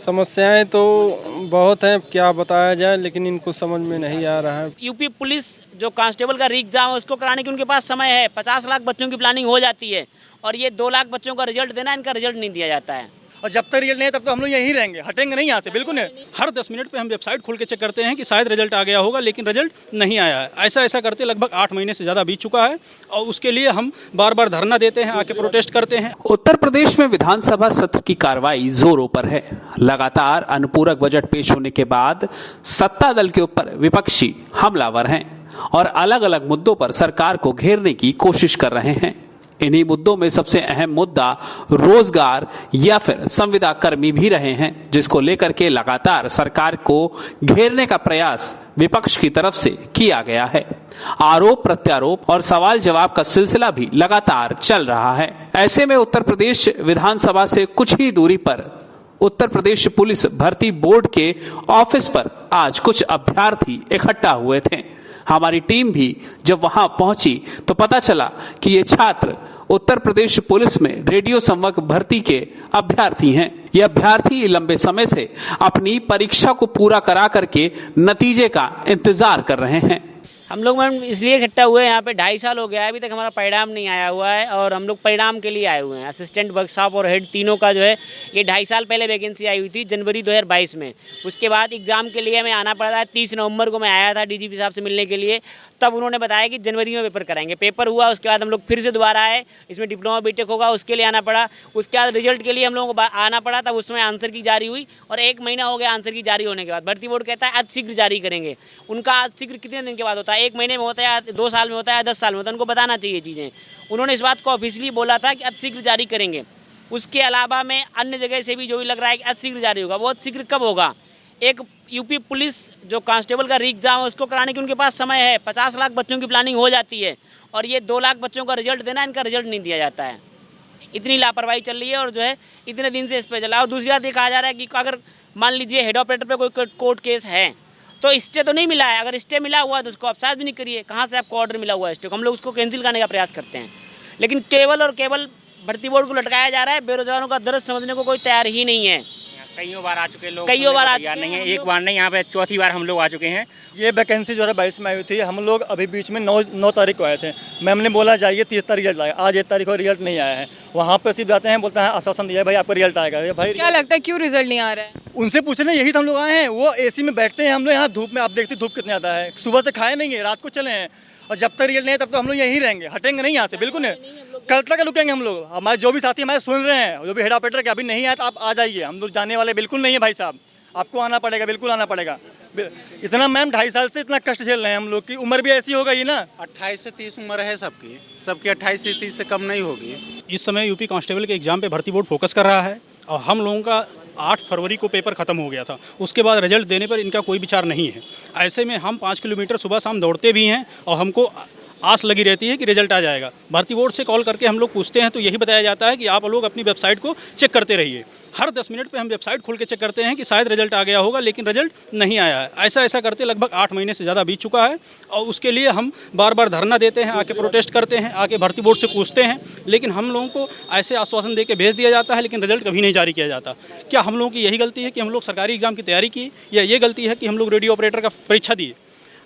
समस्याएं तो बहुत हैं, क्या बताया जाए, लेकिन इनको समझ में नहीं आ रहा है। यूपी पुलिस जो कांस्टेबल का री एग्जाम है उसको कराने की उनके पास समय है। 50 लाख बच्चों की प्लानिंग हो जाती है और ये 2 लाख बच्चों का रिजल्ट देना, इनका रिजल्ट नहीं दिया जाता है। और जब तक रिजल्ट नहीं है तब तो हम लोग यहीं रहेंगे, हटेंगे नहीं यहाँ से, बिल्कुल नहीं। हर 10 मिनट पे हम वेबसाइट खोल के चेक करते हैं कि शायद रिजल्ट आ गया होगा, लेकिन रिजल्ट नहीं आया है। ऐसा करते लगभग 8 महीने से ज़्यादा बीत चुका है और उसके लिए हम बार बार धरना देते हैं, आके प्रोटेस्ट करते हैं। उत्तर प्रदेश में विधानसभा सत्र की कार्रवाई जोरों पर है। लगातार अनुपूरक बजट पेश होने के बाद सत्ता दल के ऊपर विपक्षी हमलावर हैं और अलग अलग मुद्दों पर सरकार को घेरने की कोशिश कर रहे हैं। इन्हीं मुद्दों में सबसे अहम मुद्दा रोजगार या फिर संविदा कर्मी भी रहे हैं, जिसको लेकर के लगातार सरकार को घेरने का प्रयास विपक्ष की तरफ से किया गया है। आरोप प्रत्यारोप और सवाल जवाब का सिलसिला भी लगातार चल रहा है। ऐसे में उत्तर प्रदेश विधानसभा से कुछ ही दूरी पर उत्तर प्रदेश पुलिस भर्ती बोर्ड के ऑफिस पर आज कुछ अभ्यर्थी इकट्ठा हुए थे। हमारी टीम भी जब वहां पहुंची तो पता चला कि ये छात्र उत्तर प्रदेश पुलिस में रेडियो संवर्ग भर्ती के अभ्यर्थी हैं। ये अभ्यर्थी लंबे समय से अपनी परीक्षा को पूरा करा करके नतीजे का इंतजार कर रहे हैं। हम लोग मैम इसलिए इकट्ठा हुए हैं, यहाँ पे 2.5 साल हो गया है, अभी तक हमारा परिणाम नहीं आया हुआ है और हम लोग परिणाम के लिए आए हुए हैं। असिस्टेंट वर्कशॉप और हेड तीनों का जो है ये 2.5 साल पहले वैकेंसी आई हुई थी जनवरी 2022 में। उसके बाद एग्ज़ाम के लिए हमें आना पड़ा था। 30 नवंबर को मैं आया था डीजीपी साहब से मिलने के लिए, तब उन्होंने बताया कि जनवरी में पेपर कराएंगे। पेपर हुआ, उसके बाद हम लोग फिर से दोबारा आए, इसमें डिप्लोमा बीटेक होगा उसके लिए आना पड़ा। उसके बाद रिजल्ट के लिए हम लोगों को आना पड़ा, तब उस समय आंसर की जारी हुई और 1 महीना हो गया आंसर की जारी होने के बाद। भर्ती बोर्ड कहता है अतिशीघ्र जारी करेंगे। उनका अतिशीघ्र कितने दिन के बाद होता है? 1 महीने में होता है, 2 साल में होता है, 10 साल में होता है? उनको बताना चाहिए चीज़ें। उन्होंने इस बात को ऑफिशियली बोला था कि अतिशीघ्र जारी करेंगे। उसके अलावा में अन्य जगह से भी जो भी लग रहा है कि अतिशीघ्र जारी होगा, वो अतिशीघ्र कब होगा? एक यूपी पुलिस जो कांस्टेबल का री एग्जाम है उसको कराने की उनके पास समय है। 50 लाख बच्चों की प्लानिंग हो जाती है और ये 2 लाख बच्चों का रिजल्ट देना, इनका रिजल्ट नहीं दिया जाता है। इतनी लापरवाही चल रही है और जो है इतने दिन से इस पर चला। और दूसरी बात ये कहा जा रहा है कि अगर मान लीजिए हेड ऑपरेटर पे कोई कोर्ट केस है तो स्टे तो नहीं मिला है। अगर स्टे मिला हुआ है तो उसको आप शायद भी नहीं करिए। कहाँ से आपको ऑर्डर मिला हुआ है स्टे को? हम लोग उसको कैंसिल करने का प्रयास करते हैं, लेकिन केवल और केवल भर्ती बोर्ड को लटकाया जा रहा है। बेरोजगारों का दर्द समझने को कोई तैयार ही नहीं है। कईयों बार आ चुके लोग, कईयों बार आ चुके नहीं है, एक बार नहीं, यहाँ पे 4थी बार हम लोग आ चुके हैं। ये वैकेंसी 2022 में आई हुई थी। हम लोग अभी बीच में 9 तारीख को आए थे। मैम ने बोला जाइए 30 तारीख रिजल्ट आएगा। आज 1 तारीख को रिजल्ट नहीं आया है। वहाँ पे सिर्फ जाते हैं, बोलते हैं आश्वासन दिया है भाई आपका रिजल्ट आएगा। भाई क्या लगता है क्यों रिजल्ट नहीं आ रहा है? उनसे पूछना, यही तो हम लोग आए हैं। वो एसी में बैठते हैं, हम लोग यहाँ धूप में, आप देखते धूप कितने आता है। सुबह से खाए नहीं है, रात को चले हैं और जब तक रिजल्ट नहीं है तब तो हम लोग यहीं रहेंगे, हटेंगे नहीं यहाँ से, बिल्कुल नहीं। कल तक रुकेंगे हम लोग। हमारे जो भी साथी हमारे सुन रहे हैं, जो भी हेड ऑपरेटर के अभी नहीं आए तो आप आ जाइए। हम लोग जाने वाले बिल्कुल नहीं है भाई साहब, आपको आना पड़ेगा, बिल्कुल आना पड़ेगा। इतना मैम 2.5 साल से इतना कष्ट झेल रहे हैं हम लोग की उम्र भी ऐसी हो गई ना। 28 से 30 उम्र है सबकी 28 से 30 से कम नहीं होगी। इस समय यूपी कांस्टेबल के एग्जाम पे भर्ती बोर्ड फोकस कर रहा है और हम लोगों का 8 फरवरी को पेपर खत्म हो गया था। उसके बाद रिजल्ट देने पर इनका कोई विचार नहीं है। ऐसे में हम 5 किलोमीटर सुबह शाम दौड़ते भी हैं और हमको आस लगी रहती है कि रिजल्ट आ जाएगा। भर्ती बोर्ड से कॉल करके हम लोग पूछते हैं तो यही बताया जाता है कि आप लोग अपनी वेबसाइट को चेक करते रहिए। हर 10 मिनट पे हम वेबसाइट खोल के चेक करते हैं कि शायद रिजल्ट आ गया होगा, लेकिन रिजल्ट नहीं आया है। ऐसा करते लगभग 8 महीने से ज़्यादा बीत चुका है और उसके लिए हम बार बार धरना देते हैं, आके प्रोटेस्ट करते हैं, आके भर्ती बोर्ड से पूछते हैं, लेकिन हम लोगों को ऐसे आश्वासन दे के भेज दिया जाता है, लेकिन रिजल्ट कभी नहीं जारी किया जाता। क्या हम लोगों की यही गलती है कि हम लोग सरकारी एग्जाम की तैयारी की, या ये गलती है कि हम लोग रेडियो ऑपरेटर का परीक्षा दिए?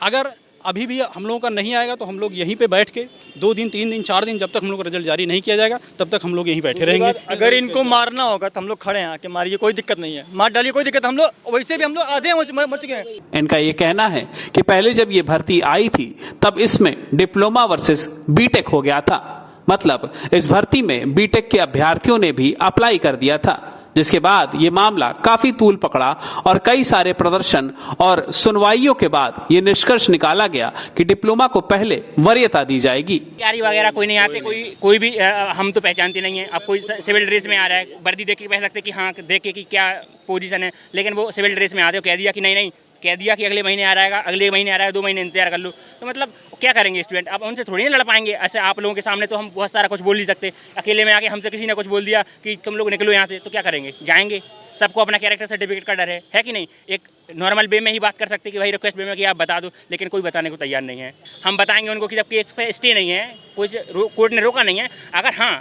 अगर अभी भी हम लोगों का नहीं आएगा तो हम लोग यहीं पे बैठ के 2 दिन 3 दिन 4 दिन जब तक हम लोग का रिजल्ट जारी नहीं किया जाएगा तब तक हम लोग यहीं बैठे रहेंगे। अगर इनको मारना होगा तो हम लोग खड़े हैं कि मारिए, कोई दिक्कत नहीं है, मार डालिए, कोई दिक्कत। हम लोग वैसे भी हम लोग आधे मर चुके हैं। इनका ये कहना है कि पहले जब ये भर्ती आई थी तब इसमें डिप्लोमा वर्सेस बीटेक हो गया था। मतलब इस भर्ती में बीटेक के अभ्यर्थियों ने भी अप्लाई कर दिया था, जिसके बाद ये मामला काफी तूल पकड़ा और कई सारे प्रदर्शन और सुनवाइयों के बाद ये निष्कर्ष निकाला गया कि डिप्लोमा को पहले वरीयता दी जाएगी। तैयारी वगैरह कोई नहीं आते, कोई भी हम तो पहचानते नहीं है। अब कोई सिविल ड्रेस में आ रहा है, वर्दी देख के कह सकते कि हाँ, देख के कि क्या पोजीशन है, लेकिन वो सिविल ड्रेस में आते हो कह दिया कि नहीं, कह दिया कि अगले महीने आ रहेगा, अगले महीने आ रहा है, 2 महीने इंतजार कर लो। तो मतलब क्या करेंगे स्टूडेंट? आप उनसे थोड़ी ना लड़ पाएंगे। ऐसे आप लोगों के सामने तो हम बहुत सारा कुछ बोल नहीं सकते। अकेले में आके हमसे किसी ने कुछ बोल दिया कि तुम लोग निकलो यहाँ से, तो क्या करेंगे? जाएंगे। सबको अपना कैरेक्टर सर्टिफिकेट का डर है कि नहीं? एक नॉर्मल वे में ही बात कर सकते कि भाई रिक्वेस्ट वे में कि आप बता दो, लेकिन कोई बताने को तैयार नहीं है। हम बताएंगे उनको कि जब केस पे स्टे नहीं है, कोई कोर्ट ने रोका नहीं है, अगर हाँ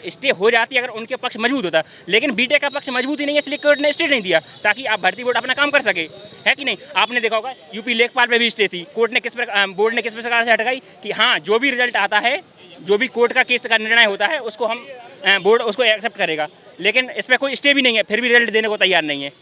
स्टे हो जाती है, अगर उनके पक्ष मजबूत होता, लेकिन बीटेक का पक्ष मजबूत ही नहीं है, इसलिए कोर्ट ने स्टे नहीं दिया ताकि आप भर्ती बोर्ड अपना काम कर सके, है कि नहीं? आपने देखा होगा यूपी लेखपाल पे भी स्टे थी, बोर्ड ने किस प्रकार से हटकाई कि हाँ जो भी रिजल्ट आता है, जो भी कोर्ट का केस का निर्णय होता है, उसको हम बोर्ड उसको एक्सेप्ट करेगा, लेकिन इस पर कोई स्टे भी नहीं है, फिर भी रिजल्ट देने को तैयार नहीं है।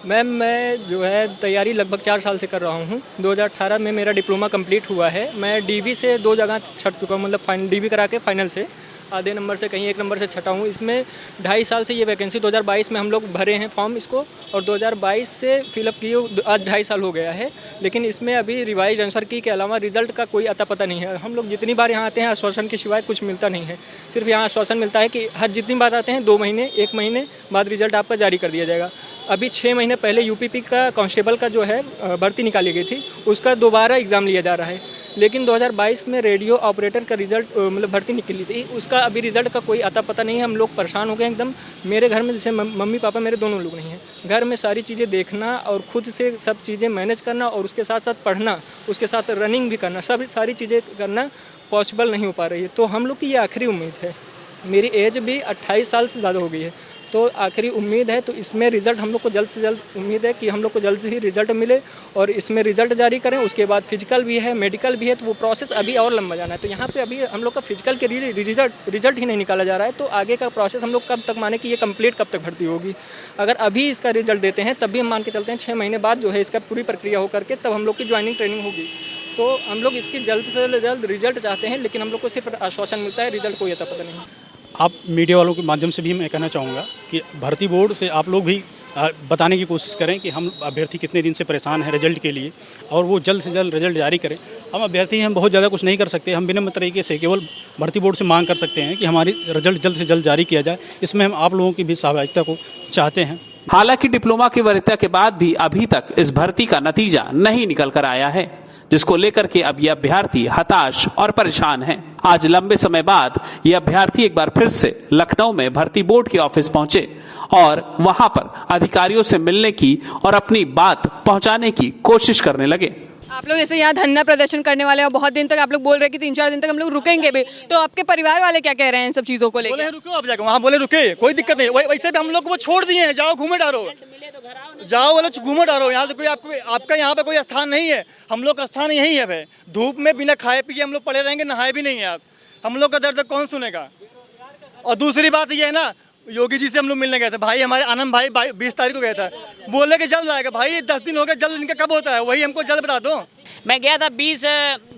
मैम मैं जो है तैयारी लगभग 4 साल से कर रहा हूँ। 2018 में मेरा डिप्लोमा कंप्लीट हुआ है। मैं डीवी से 2 जगह छट चुका हूँ, मतलब डीवी करा के फाइनल से आधे नंबर से कहीं 1 नंबर से छटा हूँ। इसमें 2.5 साल से ये वैकेंसी 2022 में हम लोग भरे हैं फॉर्म इसको, और 2022 से फिलअप किए, आज 2.5 साल हो गया है। लेकिन इसमें अभी रिवाइज आंसर की के अलावा रिजल्ट का कोई अता पता नहीं है। हम लोग जितनी बार यहाँ आते हैं आश्वासन के सिवाय कुछ मिलता नहीं है। सिर्फ यहाँ आश्वासन मिलता है कि हर जितनी बार आते हैं 2 महीने 1 महीने बाद रिजल्ट आपका जारी कर दिया जाएगा। अभी 6 महीने पहले यूपीपी का कांस्टेबल का जो है भर्ती निकाली गई थी, उसका दोबारा एग्ज़ाम लिया जा रहा है। लेकिन 2022 में रेडियो ऑपरेटर का रिजल्ट मतलब भर्ती निकली थी, उसका अभी रिजल्ट का कोई अता पता नहीं है। हम लोग परेशान हो गए एकदम। मेरे घर में जैसे मम्मी पापा मेरे दोनों लोग नहीं हैं, घर में सारी चीज़ें देखना और खुद से सब चीज़ें मैनेज करना और उसके साथ साथ पढ़ना, उसके साथ रनिंग भी करना, सब सारी चीज़ें करना पॉसिबल नहीं हो पा रही है। तो हम लोग की ये आखिरी उम्मीद है। मेरी एज भी 28 साल से ज़्यादा हो गई है, तो आखिरी उम्मीद है। तो इसमें रिज़ल्ट हम लोग को जल्द से जल्द उम्मीद है कि हम लोग को जल्द से ही रिज़ल्ट मिले और इसमें रिज़ल्ट जारी करें। उसके बाद फिजिकल भी है, मेडिकल भी है, तो वो प्रोसेस अभी और लंबा जाना है। तो यहाँ पे अभी हम लोग का फिजिकल के रिजल्ट ही नहीं निकाला जा रहा है। तो आगे का प्रोसेस हम लोग कब तक माने कि ये कंप्लीट कब तक भर्ती होगी। अगर अभी इसका रिजल्ट देते हैं तब भी हम मान के चलते हैं 6 महीने बाद जो है इसका पूरी प्रक्रिया हो करके तब हम लोग की ज्वाइनिंग ट्रेनिंग होगी। तो हम लोग इसकी जल्द से जल्द रिजल्ट चाहते हैं, लेकिन हम लोग को सिर्फ आश्वासन मिलता है, रिजल्ट कोई अता पता नहीं। आप मीडिया वालों के माध्यम से भी मैं कहना चाहूँगा कि भर्ती बोर्ड से आप लोग भी बताने की कोशिश करें कि हम अभ्यर्थी कितने दिन से परेशान हैं रिजल्ट के लिए, और वो जल्द से जल्द रिजल्ट जारी करें। हम अभ्यर्थी हैं, हम बहुत ज़्यादा कुछ नहीं कर सकते। हम विनम्र तरीके से केवल भर्ती बोर्ड से मांग कर सकते हैं कि हमारी रिजल्ट जल्द से जल्द जारी किया जाए। इसमें हम आप लोगों की भी सहभागिता को चाहते हैं। हालांकि डिप्लोमा की वरीयता के बाद भी अभी तक इस भर्ती का नतीजा नहीं निकल कर आया है, जिसको लेकर के अब ये अभ्यर्थी हताश और परेशान हैं। आज लंबे समय बाद ये अभ्यर्थी एक बार फिर से लखनऊ में भर्ती बोर्ड के ऑफिस पहुंचे और वहां पर अधिकारियों से मिलने की और अपनी बात पहुंचाने की कोशिश करने लगे। आप लोग ऐसे यहाँ धरना प्रदर्शन करने वाले और बहुत दिन तक आप लोग बोल रहे हैं कि 3-4 दिन तक हम लोग रुकेंगे भी, तो आपके परिवार वाले क्या कह रहे हैं इन सब चीज़ों को लेकर? बोले रुको, आप जाके वहाँ बोले रुके, कोई दिक्कत नहीं। वैसे भी हम लोग को वो छोड़ दिए हैं, जाओ घूमे डारो, जाओ वाले घूमो डारो। यहाँ से कोई आपका यहाँ पे कोई स्थान नहीं है। हम लोग का स्थान यही है भाई। धूप में बिना खाए पिए हम लोग पड़े रहेंगे, नहाए भी नहीं है। आप हम लोग का दर्द कौन सुनेगा? और दूसरी बात ये है ना, योगी जी से हम लोग मिलने गए थे भाई, हमारे आनंद भाई 20 तारीख को गया था, बोले कि जल्द आएगा। भाई 10 दिन हो गए, जल्द इनका कब होता है? वही हमको जल्द बता दो। मैं गया था 20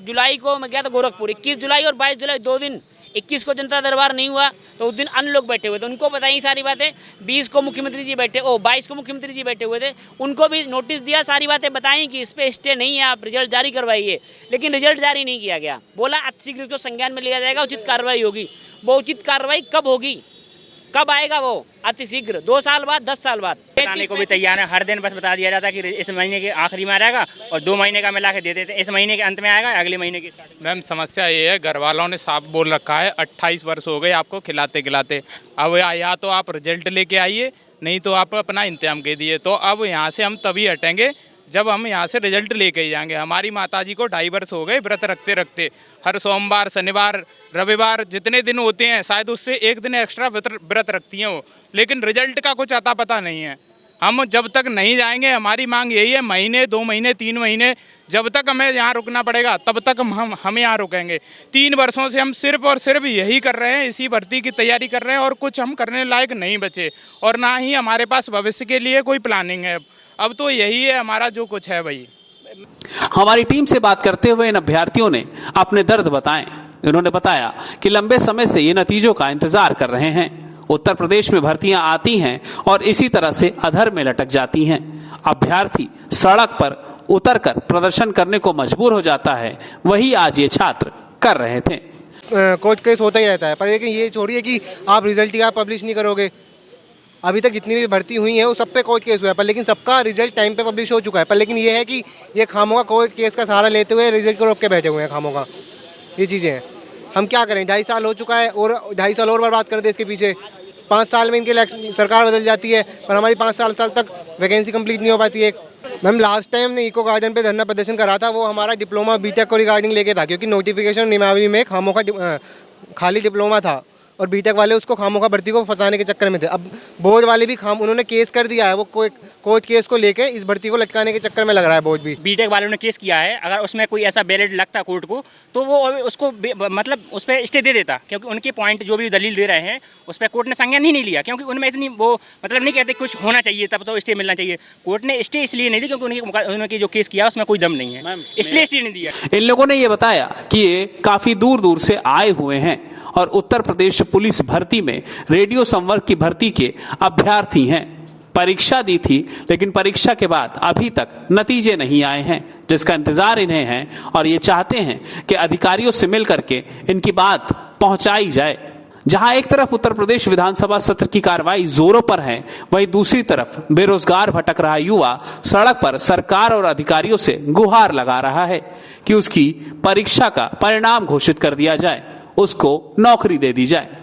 जुलाई को, मैं गया था गोरखपुर। 21 जुलाई और 22 जुलाई 2 दिन। 21 को जनता दरबार नहीं हुआ तो उस दिन अन्य लोग बैठे हुए थे, उनको बताई सारी बातें। 20 को मुख्यमंत्री जी बैठे, 22 को मुख्यमंत्री जी बैठे हुए थे, उनको भी नोटिस दिया, सारी बातें बताई कि इस पे स्टे नहीं है, आप रिजल्ट जारी करवाइए। लेकिन रिजल्ट जारी नहीं किया गया। बोला अतिशीघ्र इसको संज्ञान में लिया जाएगा, उचित कार्रवाई होगी। वो उचित कार्रवाई कब होगी, कब आएगा वो अतिशीघ्र? 2 साल बाद, 10 साल बाद? बताने को भी तैयार है। हर दिन बस बता दिया जाता है कि इस महीने के आखिरी में आ जाएगा और 2 महीने का मिला के दे देते हैं, इस महीने के अंत में आएगा, अगले महीने की स्टार्टिंग। मैम समस्या ये है, घर वालों ने साफ बोल रखा है 28 वर्ष हो गए आपको खिलाते खिलाते। अब या तो आप रिजल्ट लेके आइए, नहीं तो आप अपना इंतजाम के दिए। तो अब यहाँ से हम तभी हटेंगे जब हम यहाँ से रिजल्ट लेके ही जाएंगे। हमारी माताजी को 2.5 वर्ष हो गए व्रत रखते रखते। हर सोमवार, शनिवार, रविवार जितने दिन होते हैं, शायद उससे 1 दिन एक्स्ट्रा व्रत रखती हैं वो, लेकिन रिजल्ट का कुछ अता पता नहीं है। हम जब तक नहीं जाएंगे, हमारी मांग यही है, महीने 2 महीने 3 महीने जब तक हमें यहाँ रुकना पड़ेगा तब तक हम यहाँ रुकेंगे। 3 वर्षों से हम सिर्फ और सिर्फ यही कर रहे हैं, इसी भर्ती की तैयारी कर रहे हैं और कुछ हम करने लायक नहीं बचे, और ना ही हमारे पास भविष्य के लिए कोई प्लानिंग है। अब तो यही है हमारा जो कुछ है भाई। हमारी टीम से बात करते हुए इन अभ्यर्थियों ने अपने दर्द बताए। इन्होंने बताया कि लंबे समय से ये नतीजों का इंतजार कर रहे हैं। उत्तर प्रदेश में भर्तियां आती हैं और इसी तरह से अधर में लटक जाती हैं। अभ्यर्थी सड़क पर उतरकर प्रदर्शन करने को मजबूर हो जाता है, वही आज ये छात्र कर रहे थे। कोर्ट केस होता ही रहता है, पर लेकिन ये छोड़िए कि आप रिजल्ट का पब्लिश नहीं करोगे, अभी तक जितनी भी भर्ती हुई है वो सब पे कोर्ट केस हुआ है, पर लेकिन सबका रिजल्ट टाइम पे पब्लिश हो चुका है। पर लेकिन ये है कि ये खामों का कोर्ट केस का सहारा लेते हुए रिजल्ट को रोक के बैठे हुए हैं खामों का। ये चीज़ें हैं, हम क्या करें, 2.5 साल हो चुका है और 2.5 साल और बर्बाद कर दे इसके पीछे। 5 साल में इनकी सरकार बदल जाती है, पर हमारी 5 साल तक वैकेंसी कंप्लीट नहीं हो पाती है। मैम लास्ट टाइम हमने इको गार्डन पे धरना प्रदर्शन करा था, वो हमारा डिप्लोमा बीटेक को रिगार्डिंग लेके था, क्योंकि नोटिफिकेशन नियमावली में खामों का खाली डिप्लोमा था और बीटेक वाले उसको खामों का भर्ती को फंसाने के चक्कर में थे। अब बोर्ड वाले भी उन्होंने केस कर दिया है, वो कोर्ट केस को लेके इस भर्ती को लटकाने के चक्कर में लग रहा है बोर्ड भी। बीटेक वालों ने केस किया है, अगर उसमें कोई ऐसा बैलेट लगता कोर्ट को तो वो उसको मतलब उस पर स्टे दे देता, क्योंकि उनके पॉइंट जो भी दलील दे रहे हैं उस पर कोर्ट ने संज्ञान ही नहीं लिया, क्योंकि उनमें इतनी वो मतलब नहीं कहते कुछ होना चाहिए तब तो स्टे मिलना चाहिए। कोर्ट ने स्टे इसलिए नहीं दी क्योंकि उन्होंने जो केस किया उसमें कोई दम नहीं है, इसलिए स्टे नहीं दिया। इन लोगों ने ये बताया कि ये काफी दूर दूर से आए हुए हैं और उत्तर प्रदेश पुलिस भर्ती में रेडियो संवर्ग की भर्ती के अभ्यर्थी हैं। परीक्षा दी थी, लेकिन परीक्षा के बाद अभी तक नतीजे नहीं आए हैं, जिसका इंतजार इन्हें है और ये चाहते हैं कि अधिकारियों से मिल करके इनकी बात पहुंचाई जाए। जहां एक तरफ उत्तर प्रदेश विधानसभा सत्र की कार्रवाई जोरों पर है, वहीं दूसरी तरफ बेरोजगार भटक रहा युवा सड़क पर सरकार और अधिकारियों से गुहार लगा रहा है कि उसकी परीक्षा का परिणाम घोषित कर दिया जाए, उसको नौकरी दे दी जाए।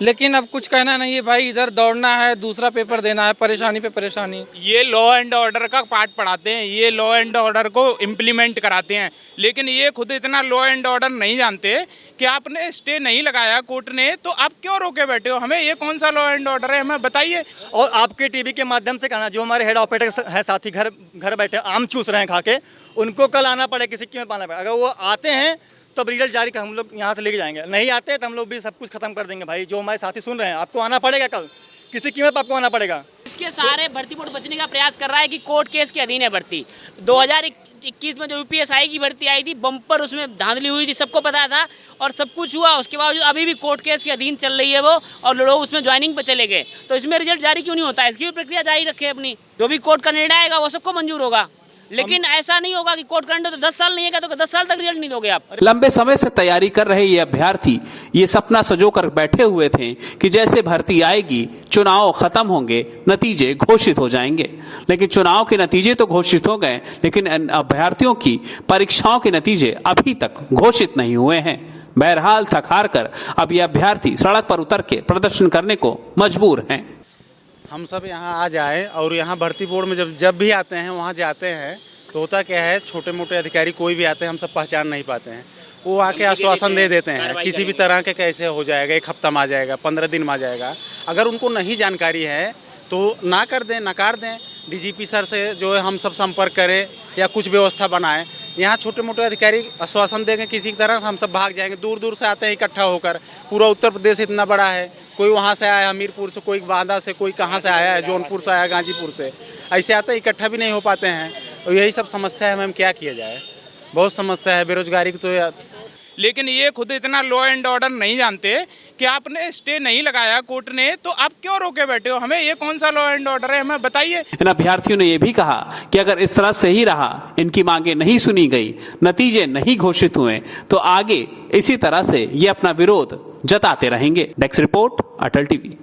लेकिन अब कुछ कहना नहीं है भाई, इधर दौड़ना है, दूसरा पेपर देना है, परेशानी पे परेशानी। ये लॉ एंड ऑर्डर का पार्ट पढ़ाते हैं, ये लॉ एंड ऑर्डर को इम्प्लीमेंट कराते हैं, लेकिन ये खुद इतना लॉ एंड ऑर्डर नहीं जानते कि आपने स्टे नहीं लगाया कोर्ट ने तो आप क्यों रोके बैठे हो हमें, ये कौन सा लॉ एंड ऑर्डर है हमें बताइए। और आपके टीवी के माध्यम से कहना, जो हमारे हेड ऑपरेटर है साथी घर बैठे आम चूस रहे हैं खा के, उनको कल आना पड़े, किसी कीमत पाना पड़े। अगर वो आते हैं तब रिजल्ट जारी कर हम लोग यहाँ से लेके जाएंगे, नहीं आते तो हम लोग भी सब कुछ खत्म कर देंगे। भाई जो हमारे साथी सुन रहे हैं, आपको आना पड़ेगा, कल किसी कीमत पर आपको आना पड़ेगा। इसके सारे भर्ती बोर्ड बचने का प्रयास कर रहा है कि कोर्ट केस के अधीन है भर्ती। 2021 में जो यूपीएसआई की भर्ती आई थी, बम्पर उसमें धांधली हुई थी, सबको पता था और सब कुछ हुआ, उसके बावजूद अभी भी कोर्ट केस के अधीन चल रही है वो, और लोग उसमें ज्वाइनिंग पे चले गए। तो इसमें रिजल्ट जारी क्यों नहीं होता है? इसकी भी प्रक्रिया जारी रखे अपनी, जो भी कोर्ट का निर्णय आएगा वो सबको मंजूर होगा, लेकिन ऐसा नहीं होगा कि कोर्ट करंट तो 10 साल नहीं है तो 10 साल तक रिजल्ट नहीं दोगे आप। लंबे समय से तैयारी कर रहे ये अभ्यर्थी ये सपना संजोकर बैठे हुए थे कि जैसे भर्ती आएगी, चुनाव खत्म होंगे, नतीजे घोषित हो जाएंगे। लेकिन चुनाव के नतीजे तो घोषित हो गए, लेकिन इन अभ्यर्थियों की परीक्षाओं के नतीजे अभी तक घोषित नहीं हुए हैं। बहरहाल थक हार कर अब ये अभ्यर्थी सड़क पर उतर के प्रदर्शन करने को मजबूर हैं। हम सब यहाँ आ जाए और यहाँ भर्ती बोर्ड में जब भी आते हैं वहाँ जाते हैं तो होता क्या है, छोटे मोटे अधिकारी कोई भी आते हैं हम सब पहचान नहीं पाते हैं, वो आके आश्वासन दे देते हैं किसी भी तरह के कैसे हो जाएगा, 1 हफ्ता में आ जाएगा, 15 दिन में आ जाएगा। अगर उनको नहीं जानकारी है तो ना कर दें, नकार दें, डीजीपी सर से जो है हम सब संपर्क करें या कुछ व्यवस्था बनाएं। यहाँ छोटे मोटे अधिकारी आश्वासन देंगे किसी की तरह हम सब भाग जाएंगे। दूर दूर से आते हैं इकट्ठा होकर, पूरा उत्तर प्रदेश इतना बड़ा है, कोई वहाँ से आया हमीरपुर से, कोई बांदा से, कोई कहाँ से आया है, जौनपुर से आया, गाजीपुर से, ऐसे आते हैं, इकट्ठा भी नहीं हो पाते हैं। और यही सब समस्या है मैम, क्या किया जाए, बहुत समस्या है बेरोजगारी की। तो लेकिन ये खुद इतना लॉ एंड ऑर्डर नहीं जानते कि आपने स्टे नहीं लगाया कोर्ट ने तो आप क्यों रोके बैठे हो हमें, ये कौन सा लॉ एंड ऑर्डर है हमें बताइए। इन अभ्यर्थियों ने यह भी कहा कि अगर इस तरह से ही रहा, इनकी मांगे नहीं सुनी गई, नतीजे नहीं घोषित हुए, तो आगे इसी तरह से ये अपना विरोध जताते रहेंगे। डेस्क रिपोर्ट, अटल टीवी।